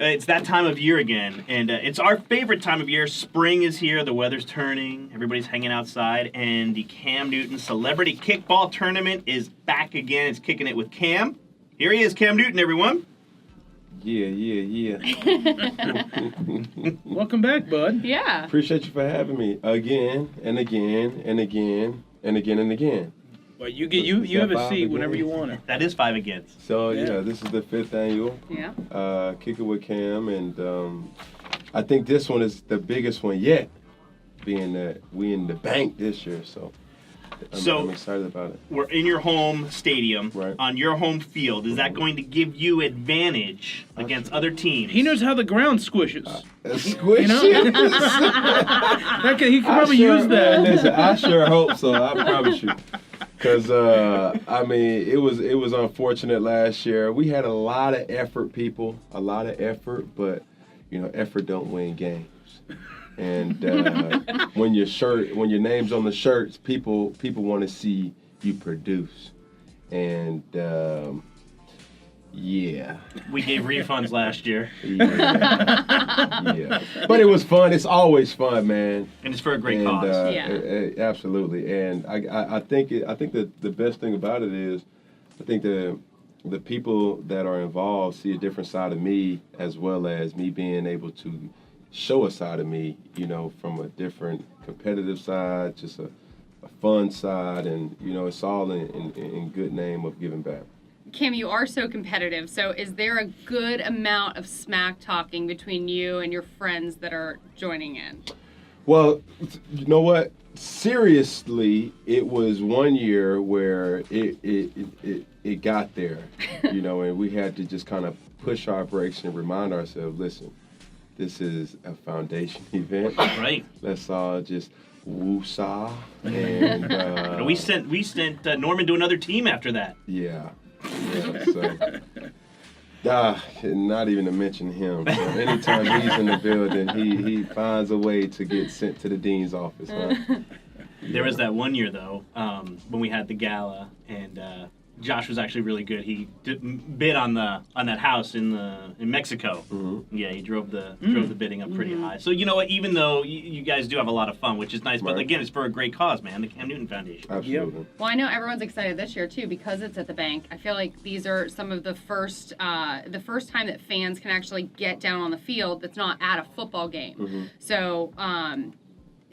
It's that time of year again, and it's our favorite time of year. Spring is here, the weather's turning, everybody's hanging outside, and the Cam Newton Celebrity Kickball Tournament is back again. It's Kicking It with Cam. Here he is, Cam Newton, everyone. Yeah. Welcome back, bud. Yeah. Appreciate you for having me again and again and again and again and again. Well, you have a seat whenever you want it. That is 5 against. So yeah, this is the 5th annual. Yeah. Kickin' with Cam, and I think this one is the biggest one yet, being that we in the bank this year. So I'm excited about it. We're in your home stadium, right, on your home field. Is that going to give you advantage against other teams? He knows how the ground squishes. Squishes? You know? He could probably use that. Listen, I sure hope so. I promise you. Because, I mean, it was unfortunate last year. We had a lot of effort, people, but, you know, effort don't win games. And when your name's on the shirts, people want to see you produce. And, yeah. We gave refunds last year. Yeah. But it was fun. It's always fun, man. And it's for a great cause. Absolutely. And I think that the best thing about it is, I think the people that are involved see a different side of me, as well as me being able to show a side of me, you know, from a different competitive side, just a fun side, and, you know, it's all in good name of giving back. Cam, you are so competitive, so is there a good amount of smack talking between you and your friends that are joining in? Well, you know what? Seriously, it was one year where it got there, you know, and we had to just kind of push our brakes and remind ourselves, listen, this is a foundation event. Right. Let's all just woo-saw. And we sent Norman to another team after that. Yeah. So, not even to mention him. So anytime he's in the building, he finds a way to get sent to the dean's office. Huh? There was that one year, though, when we had the gala, and Josh was actually really good. He bid on that house in Mexico. Mm-hmm. Yeah, he drove the bidding up pretty high. So you know what? Even though you guys do have a lot of fun, which is nice, but again, it's for a great cause, man. The Cam Newton Foundation. Absolutely. Yep. Well, I know everyone's excited this year too because it's at the bank. I feel like these are some of the first time that fans can actually get down on the field that's not at a football game. Mm-hmm. So.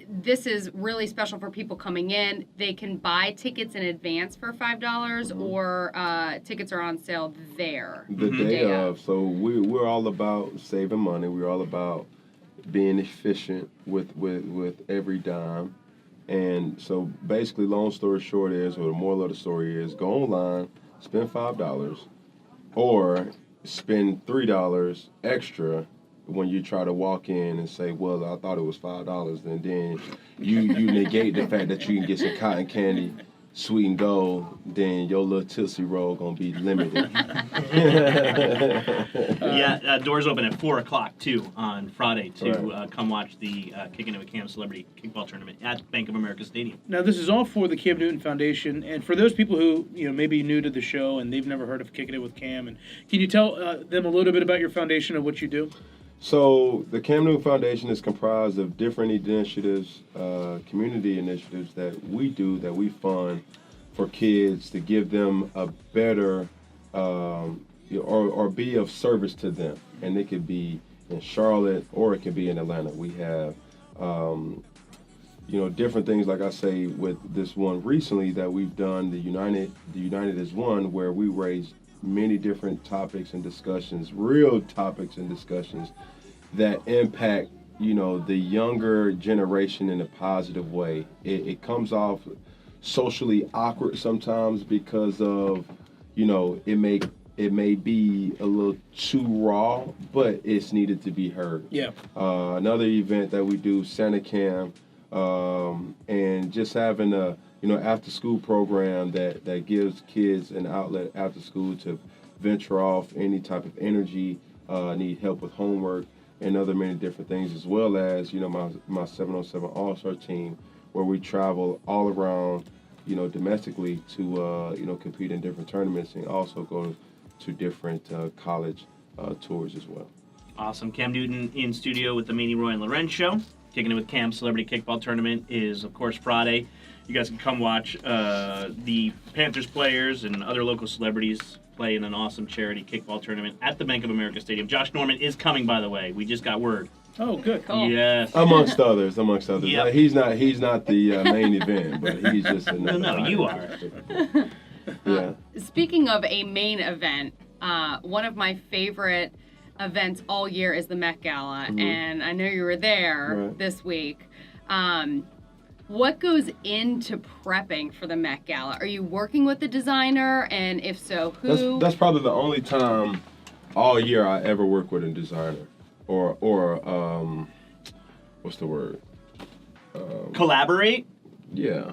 This is really special for people coming in. They can buy tickets in advance for $5, or tickets are on sale there. The day of. So we're all about saving money. We're all about being efficient with every dime. And so basically, long story short is, or the moral of the story is, go online, spend $5, or spend $3 extra when you try to walk in and say, well, I thought it was $5, and then you negate the fact that you can get some cotton candy, sweet and gold, then your little Tootsie Roll gonna be limited. Doors open at 4 o'clock too on Friday to come watch the Kickin' It with Cam Celebrity Kickball Tournament at Bank of America Stadium. Now, this is all for the Cam Newton Foundation, and for those people who may be new to the show and they've never heard of Kickin' It with Cam, and can you tell them a little bit about your foundation and what you do? So the Cam Newton Foundation is comprised of different initiatives, community initiatives that we fund for kids to give them a better, or be of service to them. And it could be in Charlotte or it could be in Atlanta. We have, different things, like I say, with this one recently that we've done, the United is One, where we raised many different topics and discussions, real topics and discussions that impact, the younger generation in a positive way. It comes off socially awkward sometimes because of, it may be a little too raw, but it's needed to be heard. Yeah. Another event that we do, Santa Cam, and just having a after school program that gives kids an outlet after school to venture off any type of energy, need help with homework, and other many different things, as well as my 707 All-Star team, where we travel all around domestically to compete in different tournaments and also go to different college tours as well. Awesome. Cam Newton in studio with the Maney, Roy, and Lorenz show. Kicking it with Cam Celebrity Kickball Tournament is, of course, Friday. You guys can come watch the Panthers players and other local celebrities play in an awesome charity kickball tournament at the Bank of America Stadium. Josh Norman is coming, by the way. We just got word. Oh, good. Cool. Yes. Amongst others. Yep. He's not the main event, but he's just another. No, you are. Yeah. Speaking of a main event, one of my favorite events all year is the Met Gala, and I know you were there this week. What goes into prepping for the Met Gala? Are you working with the designer, and if so, who? That's probably the only time all year I ever work with a designer, or what's the word? Collaborate? Yeah.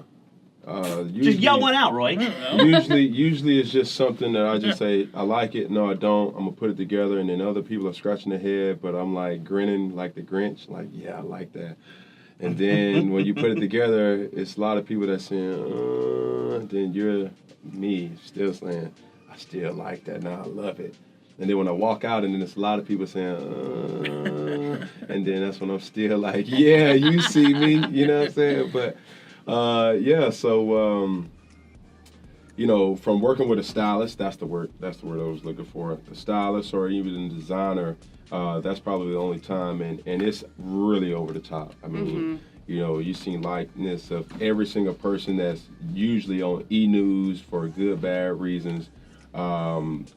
Just yell one out, Roy. Usually it's just something that I just say, I like it, no I don't, I'm gonna put it together, and then other people are scratching their head, but I'm like grinning like the Grinch, like, yeah, I like that. And then when you put it together, it's a lot of people that saying, then you're me still saying, I still like that, now I love it. And then when I walk out, and then there's a lot of people saying, and then that's when I'm still like, yeah, you see me, you know what I'm saying? But from working with a stylist, that's the word I was looking for. The stylist or even the designer, that's probably the only time, and it's really over the top. I mean, you've seen likeness of every single person that's usually on E! News for good, bad reasons.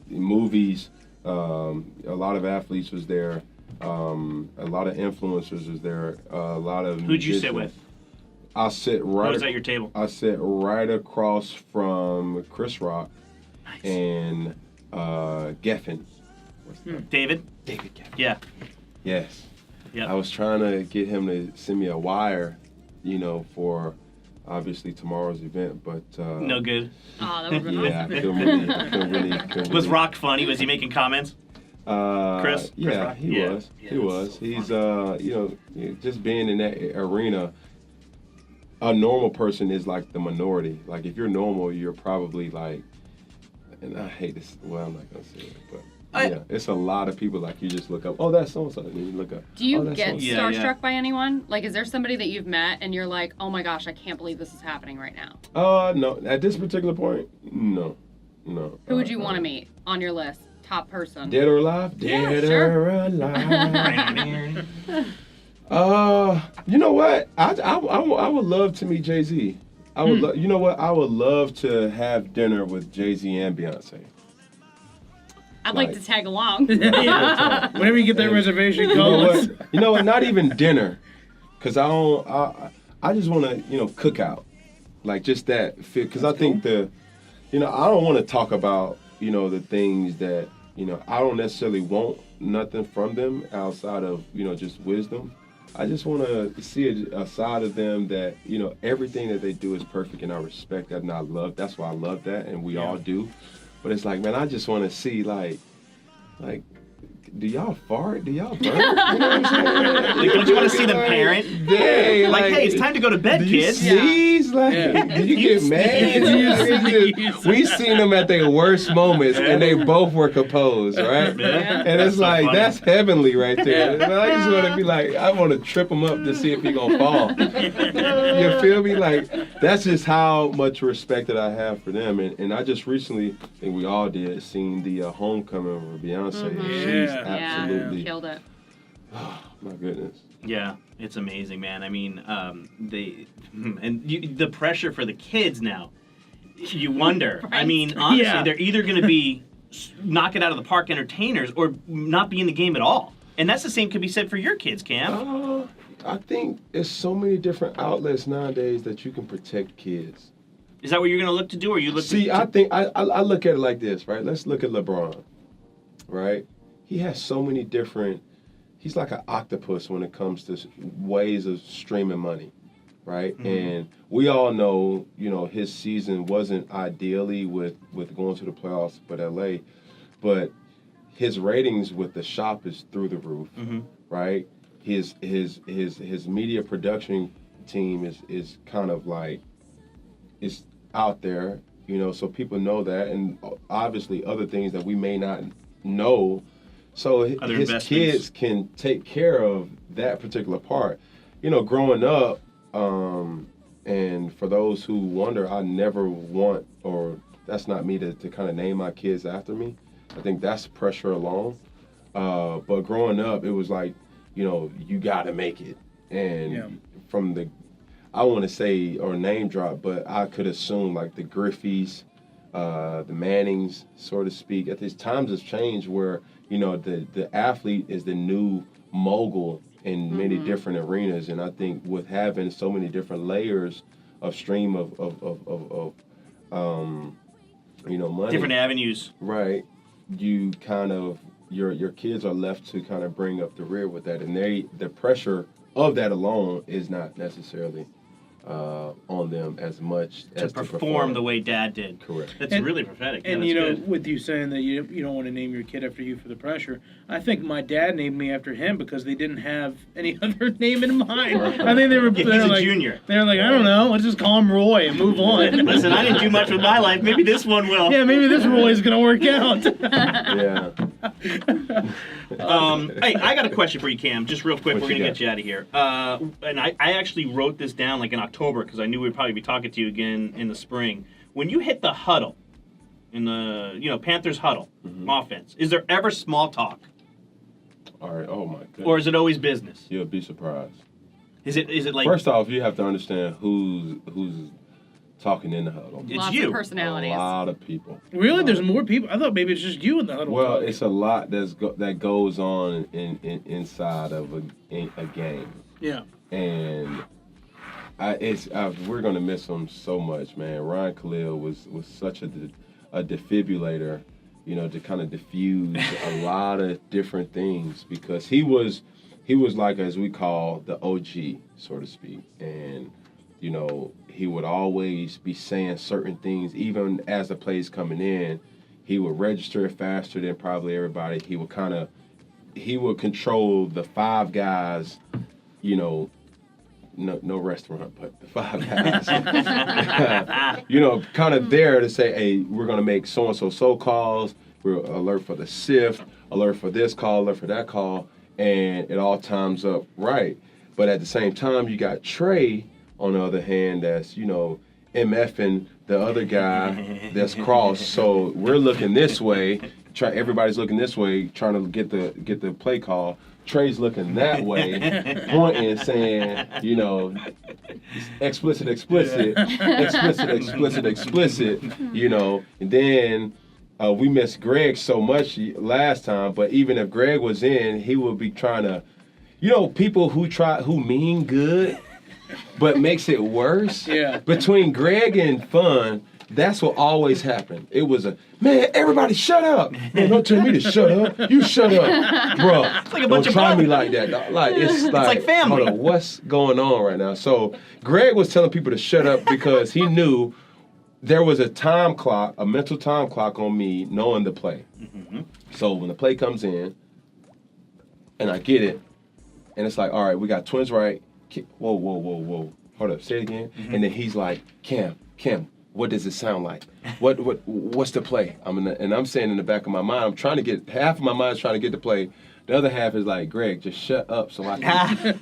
Movies, a lot of athletes was there, a lot of influencers was there, a lot of Who'd you sit with? I sit right. Was at your table? I sit right across from Chris Rock Nice. and Geffen. David? David Geffen. Yeah. Yes. Yep. I was trying to get him to send me a wire, for obviously tomorrow's event, but No good. Oh, that would have been yeah, I awesome. couldn't Was really. Rock funny? Was he making comments? Chris? Yeah, Rock? he was. Yeah, He was. so He's just being in that arena. A normal person is like the minority. Like if you're normal, you're probably like, and I hate this. Well, I'm not gonna say it, but it's a lot of people like you just look up. Oh, that's so and so. And you look up. Do you that's get so-and-so. starstruck by anyone? Like, is there somebody that you've met and you're like, oh my gosh, I can't believe this is happening right now? No. At this particular point, no. Who would you want to meet on your list? Top person. Dead or alive? Dead sure. or alive. You know what? I would love to meet Jay-Z. I would you know what? I would love to have dinner with Jay-Z and Beyonce. I'd like to tag along. Whenever you get that reservation, call us. You know what? Not even dinner, cause I just want to cook out, like just that fit. Because I think I don't want to talk about the things that I don't necessarily want nothing from them outside of just wisdom. I just want to see a side of them that everything that they do is perfect, and I respect that, and I love. That's why I love that, and we all do. But it's like, man, I just want to see like, do y'all fart? Do y'all burp? You know what I'm saying? Like, don't you want to see the parent? Yeah, Like, hey, it's time to go to bed, do you kids. sneeze? Like, do you get mad? We've seen them at their worst moments, and they both were composed, right? Yeah. And it's so like, funny. that's heavenly right there. And I just want to be like, I want to trip him up to see if he gonna fall. You feel me? Like, that's just how much respect that I have for them. And I just recently, I think we all did, seen the homecoming of Beyonce. She's absolutely killed it. Oh, my goodness. Yeah, it's amazing, man. I mean, the pressure for the kids now. You wonder. Right. I mean, honestly, Yeah. they're either going to be knock it out of the park entertainers or not be in the game at all. And that's the same could be said for your kids, Cam. I think there's so many different outlets nowadays that you can protect kids. Is that what you're going to look to do, or you look? See, I think I look at it like this, right? Let's look at LeBron, right? He has so many different. He's like an octopus when it comes to ways of streaming money, right? Mm-hmm. And we all know, his season wasn't ideally with going to the playoffs, but LA, but his ratings with the shop is through the roof, right? His media production team is kind of like it's out there, so people know that, and obviously other things that we may not know. So Other his investments. kids can take care of that particular part. You know, growing up, and for those who wonder, I never want, or that's not me to kind of name my kids after me. I think that's pressure alone. But growing up, it was like, you know, you got to make it. And from the, I want to say, or name drop, but I could assume like the Griffeys, the Mannings, so to speak. At these times has changed where, you know, the athlete is the new mogul in many different arenas. And I think with having so many different layers of stream of you know, money. Different avenues. Right. You kind of, your kids are left to kind of bring up the rear with that. And the pressure of that alone is not necessarily on them as much as to perform the way Dad did. Correct. That's really prophetic. And yeah, you know, good. with you saying that you don't want to name your kid after you for the pressure, I think my dad named me after him because they didn't have any other name in mind. I think they were. He's they're a like, junior. They're like, I don't know, let's just call him Roy and move on. Listen, I didn't do much with my life. Maybe this one will. Yeah, maybe this Roy is gonna work out. Yeah. Hey, I got a question for you, Cam. Just real quick, What we're you gonna got? get you out of here. And I actually wrote this down like in October because I knew we'd probably be talking to you again in the spring. When you hit the huddle, in the Panthers huddle offense, is there ever small talk, All right. Oh my goodness. or is it always business? You'll be surprised. Is it like First off, you have to understand who's talking in the huddle. it's Lots you? of A personalities. lot of people. Really? There's more people? I thought maybe it's just you in the huddle. Well, talking. it's a lot that goes on inside of a game, Yeah. and we're gonna miss him so much, man. Ryan Khalil was such a defibrillator, you know, to kind of diffuse a lot of different things because he was like, as we call, the OG, so to speak, and you know, he would always be saying certain things, even as the play's coming in. He would register it faster than probably everybody. He would control the five guys, you know, no restaurant, but the five guys, you know, kind of there to say, hey, we're going to make so calls. We're alert for the sift, alert for this call, alert for that call, and it all times up right. But at the same time, you got Trey, on the other hand, that's, you know, MFing the other guy that's crossed. So we're looking this way. Everybody's looking this way, trying to get the play call. Trey's looking that way, pointing, saying, you know, explicit, you know. And then we missed Greg so much last time, but even if Greg was in, he would be trying to, you know, people who mean good, but makes it worse. Yeah. Between Greg and Fun, that's what always happened. It was man, everybody shut up. Man, don't tell me to shut up. You shut up. Bro, it's like a bunch don't of try me brothers. like that. Dog. Like, it's like family. Hold on, what's going on right now? So Greg was telling people to shut up because he knew there was a time clock, a mental time clock on me knowing the play. Mm-hmm. So when the play comes in, and I get it, and it's like, all right, we got twins right. Whoa. Hold up, say it again. Mm-hmm. And then he's like, Cam, what does it sound like? What's the play? I'm saying in the back of my mind, I'm trying to get, half of my mind is trying to get the play. The other half is like, Greg, just shut up so I can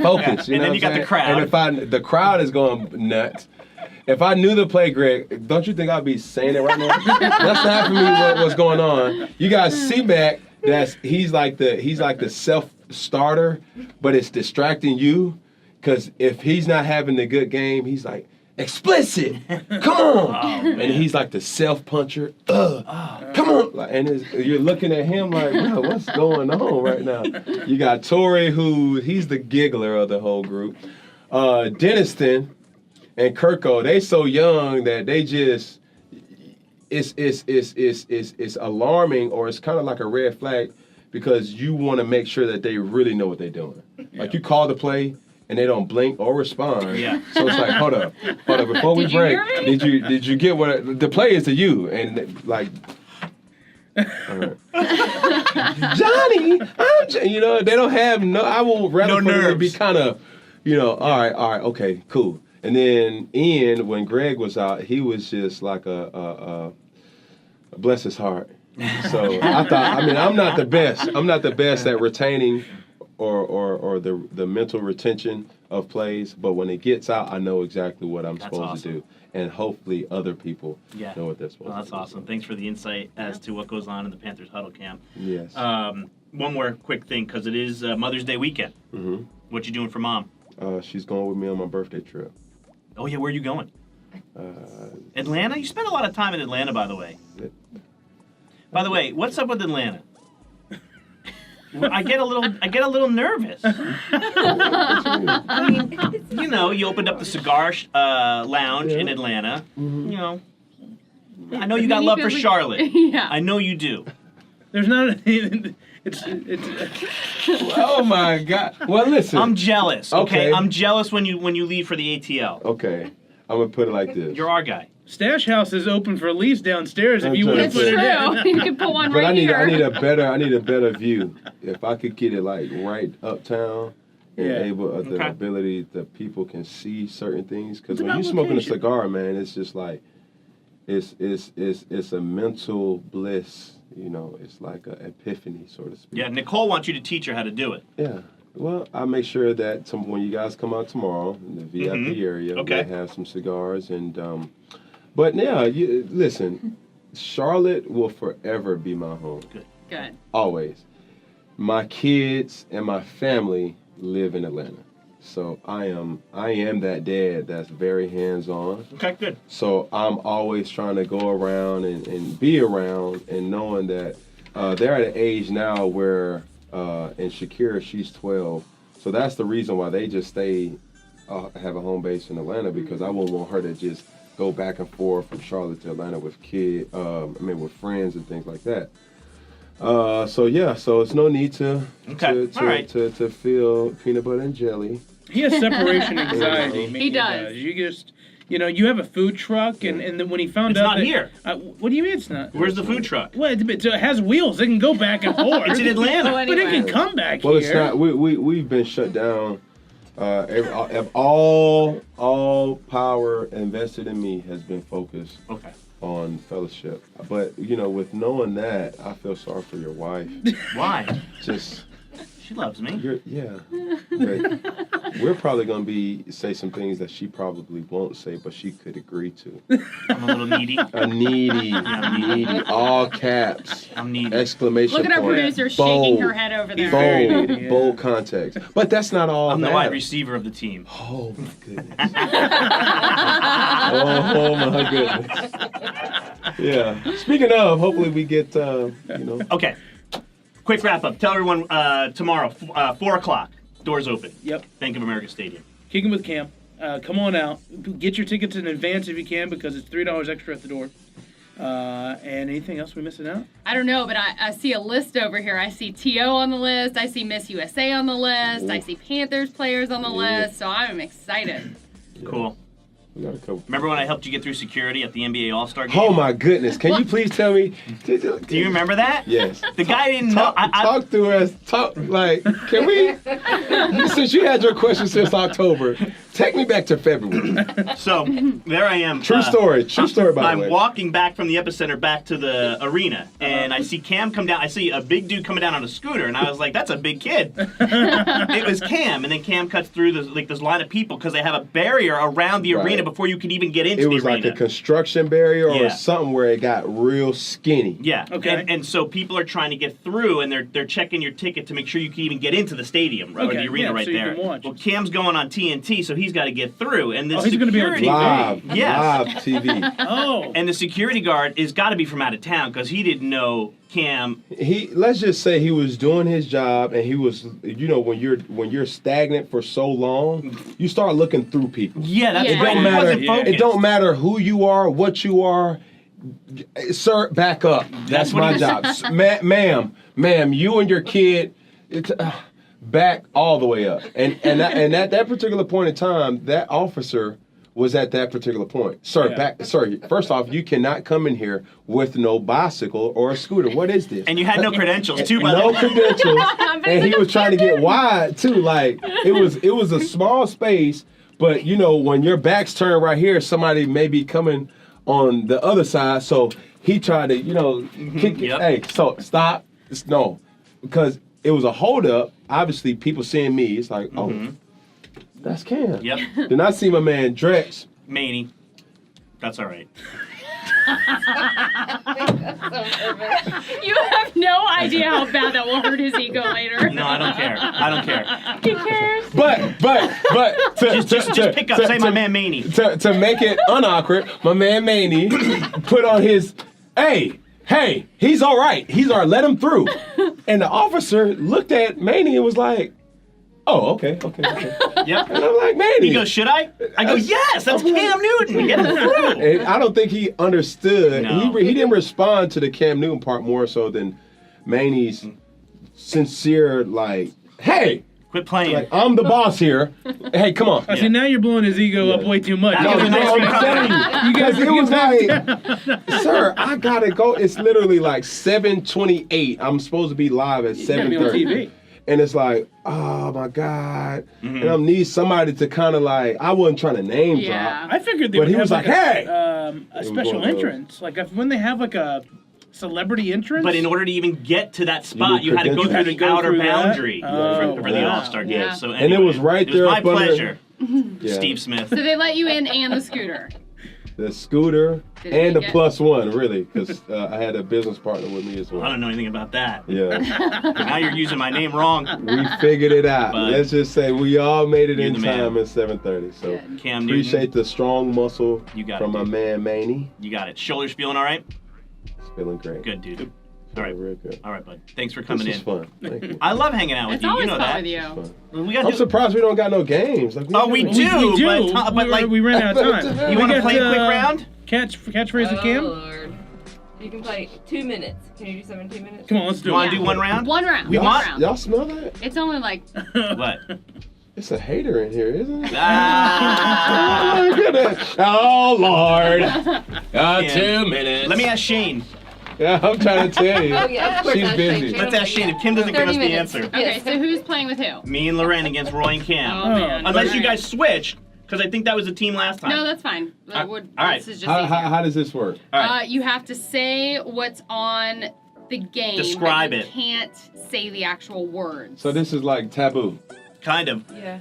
focus. You and know then you got saying? the crowd. And the crowd is going nuts. If I knew the play, Greg, don't you think I'd be saying it right now? That's half of me what's going on. You guys see back, he's like the self-starter, but it's distracting you. Because if he's not having a good game, he's like, explicit, come on. Oh, and he's like the self-puncher, come on. Like, and you're looking at him like, bro, what's going on right now? You got Torrey, he's the giggler of the whole group. Denniston and Kirko, they so young that they just, it's alarming, or it's kind of like a red flag because you want to make sure that they really know what they're doing. Yeah. Like you call the play, and they don't blink or respond. Yeah. So it's like, hold up. Before we break, did you get what the play is to you? And like, Johnny, you know, they don't have I will rather for them to be kind of, you know, all right, okay, cool. And then Ian, when Greg was out, he was just like a bless his heart. So I'm not the best. I'm not the best at retaining or the mental retention of plays, but when it gets out, I know exactly what I'm supposed to do. And hopefully other people know what they're supposed to do. That's awesome. Thanks for the insight as to what goes on in the Panthers huddle, Cam. Yes. One more quick thing, because it is Mother's Day weekend. Mm-hmm. What you doing for Mom? She's going with me on my birthday trip. Oh, yeah, where are you going? Atlanta? You spent a lot of time in Atlanta, by the way. By the way, what's up with Atlanta? I get a little nervous. I mean, you opened up the cigar lounge in Atlanta. Mm-hmm. I know you got love for Charlotte. Yeah. I know you do. There's not. It's. Oh my God! Well, listen. I'm jealous. Okay. Okay. I'm jealous when you leave for the ATL. Okay, I'm gonna put it like this. You're our guy. Stash House is open for lease downstairs if you want to It's put it true. in. You can put one But right here. I need a better view. If I could get it like right uptown and the ability that people can see certain things, because when you're smoking a cigar, man, it's just like it's a mental bliss. It's like an epiphany, so to speak. Yeah, Nicole wants you to teach her how to do it. Yeah. Well, I'll make sure that when you guys come out tomorrow in the VIP area, we'll have some cigars and. But yeah, listen, Charlotte will forever be my home. Good. Always. My kids and my family live in Atlanta. So I am that dad that's very hands-on. Okay, good. So I'm always trying to go around and be around and knowing that they're at an age now where, and Shakira, she's 12. So that's the reason why they just have a home base in Atlanta, because I wouldn't want her to just go back and forth from Charlotte to Atlanta with with friends and things like that. So it's no need to feel peanut butter and jelly. He has separation anxiety. He does. You just, you have a food truck, and then when he found It's out not here. What do you mean it's not? Where's the food truck? Well, it has wheels. It can go back and forth. It's in Atlanta. But it can come back Well, here. it's not. We've been shut down. All power invested in me has been focused on fellowship. But with knowing that, I feel sorry for your wife. Why? Just she loves me. But we're probably gonna say some things that she probably won't say, but she could agree to. I'm a little needy. Needy, all caps. I'm needy. Exclamation Look at our point. producer Bold, shaking her head over there. bold context. But that's not all. I'm the wide receiver of the team. Oh my goodness. oh my goodness. Yeah. Speaking of, hopefully we get Okay. Quick wrap up. Tell everyone tomorrow, 4 o'clock, doors open. Yep. Bank of America Stadium. Kicking with Cam. Come on out. Get your tickets in advance if you can, because it's $3 extra at the door. And anything else we missing out? I don't know, but I see a list over here. I see T.O. on the list. I see Miss USA on the list. Ooh. I see Panthers players on the list. So I'm excited. Cool. We got a couple. Remember when I helped you get through security at the NBA All-Star game? Oh my goodness! Can you please tell me? Do you remember that? Yes. The guy didn't know. Talk to us. Can we? Since you had your question since October, take me back to February. So there I am. True story. By the way. I'm walking back from the epicenter back to the arena, and I see Cam come down. I see a big dude coming down on a scooter, and I was like, "That's a big kid." It was Cam, and then Cam cuts through this line of people because they have a barrier around the arena before you can even get into the arena. It was like a construction barrier or something where it got real skinny. Yeah. Okay. And so people are trying to get through, and they're checking your ticket to make sure you can even get into the stadium, or the arena right so there. You can watch. Well, Cam's going on TNT, so he's got to get through, and the he's going to be on security live TV. Oh. And the security guard is got to be from out of town because he didn't know Cam. Let's just say he was doing his job, and he was, when you're stagnant for so long, you start looking through people. Yeah, that's Yeah. right. It don't He matter. wasn't focused. It don't matter who you are, what you are. Sir, back up. That's what my he job. Ma'am, you and your kid, back all the way up. And at that particular point in time, that officer was at that particular point. Sir, first off, you cannot come in here with no bicycle or a scooter. What is this? And you had no credentials too, by the No way. credentials. And he was trying to get wide too. Like it was a small space, but when your back's turned right here, somebody may be coming on the other side. So he tried to, kick it. Yep. Hey, so stop. No, because it was a holdup. Obviously, people seeing me, it's like, oh, that's Cam. Yep. Then I see my man Drex. Maney. That's all right. You have no idea how bad that will hurt his ego later. No, I don't care. I don't care. He cares. But Just pick up. Say my man Maney. To make it unawkward, my man Maney put on his, hey, he's all right. He's all right. Let him through. And the officer looked at Maney and was like, oh, okay. Yep. And I'm like, Maney. He goes, should I? I go, yes, that's Cam Newton. Get him through. And I don't think he understood. No. He didn't respond to the Cam Newton part more so than Maney's sincere, like, hey, Quit playing. like, I'm the boss here. Hey, come on. I see, now you're blowing his ego up way too much. That No, was a nice I'm recovery. telling you, because it was like, sir, I gotta go. It's literally like 7:28. I'm supposed to be live at You gotta be on 7:30. TV. And it's like, oh my God. And I need somebody to kind of like, I wasn't trying to name Yeah. drop. I figured they But would he have was like, a, hey! a special going entrance. Like when they have like a celebrity entrance. But in order to even get to that spot, you had to go credentials. through You had to the go outer through that? boundary Oh, for the wow. All-Star Yeah. game. So And it was right it there was my up under- pleasure, Yeah. Steve Smith. So they let you in and the scooter. The scooter Did and the he get- +1, really, because I had a business partner with me as I well. don't know anything about that. Yeah, Now you're using my name wrong. we figured it out. But Let's just say we all made it you're in the man. time at 7:30. So Good. Cam Newton, appreciate the strong muscle You got from it, my dude. man Maney. you got it. Shoulders feeling all right? It's feeling great. Good, dude. All right. Real good. All right, bud. Thanks for This coming is in. fun. Thank you. I love hanging out with It's you. You always know fun that. with you. Fun. We gotta I'm do- surprised we don't got no games. Like, Oh, we do. We do. but like, we ran out of time. you We want to got, play a quick round? Catchphrase with Oh, Cam? Lord. You can play 2 minutes. Can you do 17 minutes? Come on, let's do You want it. to do one round? One round. We one want- round. Y'all smell that? It's only like What? It's a hater in here, isn't it? Ah. Oh, look at that. Oh, Lord. Yeah. 2 minutes. Let me ask Shane. Yeah, I'm trying to tell you. Oh, yeah, of course, She's that's busy. Shane. Let's ask Shane. If Kim doesn't give us 30 the minutes. answer. okay. So who's playing with who? Me and Loren against Roy and Cam. Oh man. Unless you Alright. guys switch, because I think that was the team last time. No, that's fine. All right. This is just How easier. does this work? All right. You have to say what's on the game. Describe but you it. Can't say the actual words. So this is like taboo. Kind of. Yeah.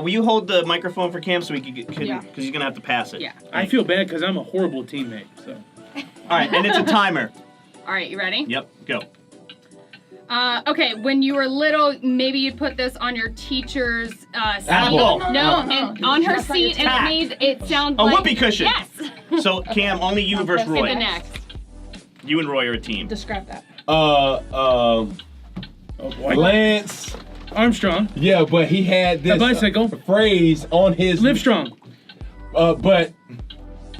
Will you hold the microphone for Cam so we can because Yeah. he's gonna have to pass it. Yeah. I feel bad because I'm a horrible teammate. So All right, and it's a timer. All right, you ready? Yep, go. Okay, when you were little, maybe you'd put this on your teacher's seat. Apple. No, and on her That's not your seat, and tack. it sounds A like whoopee cushion. Yes. So Cam, only you versus In the Roy. next. You and Roy are a team. Describe that. oh boy. Lance. Armstrong, Yeah, but he had this A bicycle. phrase on his Livestrong, but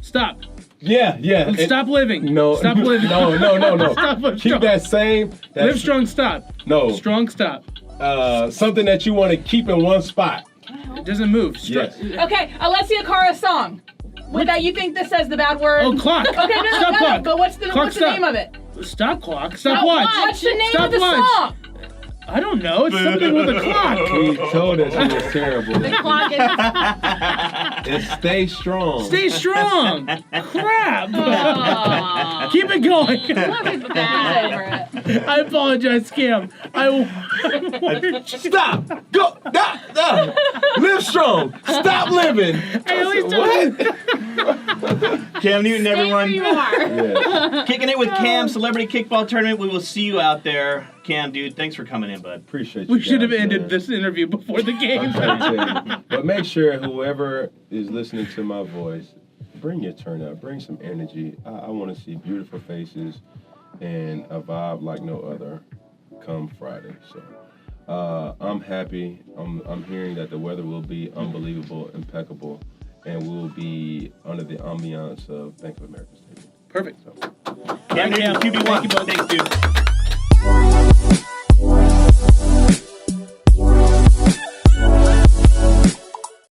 stop. yeah. it- Stop living. No. Stop living. No. Stop Livestrong. Keep that same. Live strong, stop. No. Strong, stop. Something that you want to keep in one spot. It doesn't move. Yes. Okay, Alessia Cara song. With that, you think this says the bad word? Oh, clock. Okay, no, Stop clock. but what's the Clock, stop. name of it? Stop clock. Stop watch. What's the name Stop of the watch. song? I don't know. It's something with a clock. He told us it was terrible. The clock is. It's stay strong. Stay strong. Crap. Aw. Keep it going. Look at that. I apologize, Cam. Stop. Go. No. Live strong. Stop living. I always What? Cam Newton, Stay where everyone. you are. Yeah. Kicking it with Cam, Celebrity Kickball Tournament. We will see you out there. Cam, dude, thanks for coming in, bud. Appreciate you. We should have guys, ended man. this interview before the game. I'm trying to tell you. But make sure whoever is listening to my voice, bring your turn up, bring some energy. I want to see beautiful faces and a vibe like no other come Friday. So I'm happy. I'm hearing that the weather will be unbelievable, impeccable, and we'll be under the ambiance of Bank of America Stadium. Perfect. Cam Newton, Cam. QB1. Thank you, bud. Thanks, dude.